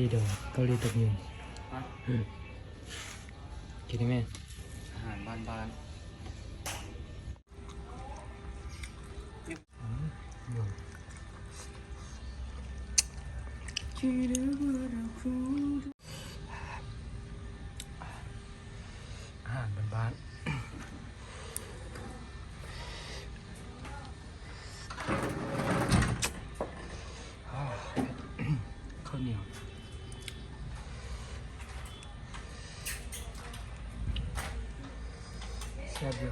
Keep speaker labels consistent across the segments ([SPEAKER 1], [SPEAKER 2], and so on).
[SPEAKER 1] เดี๋ยวเกาหลีตบยุงกินได้ไหม
[SPEAKER 2] อาหารบ้าน
[SPEAKER 1] ยุงอาหารบ้านข้าวเหนียวแซ่บอยู่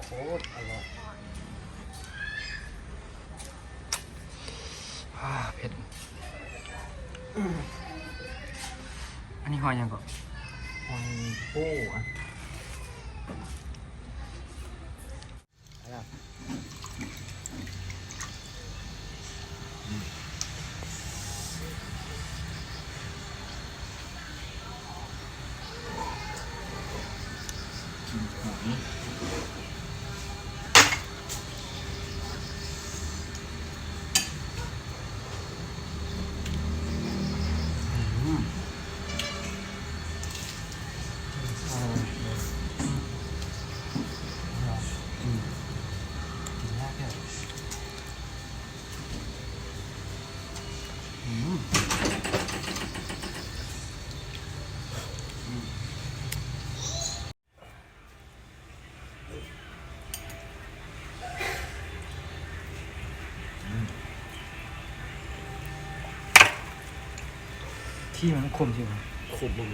[SPEAKER 1] โคตรอร่อยเผ็ดอันนี้หอยยังก่อนหอยโป้อะที่มันคมใช่ไหม
[SPEAKER 2] ขมมึง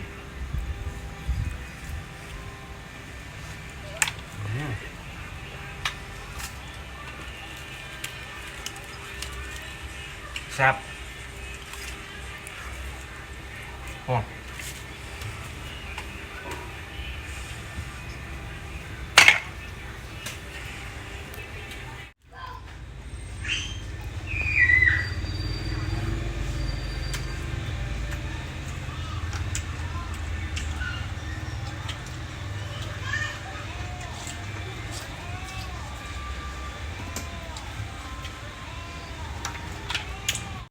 [SPEAKER 2] แซ่บโอ้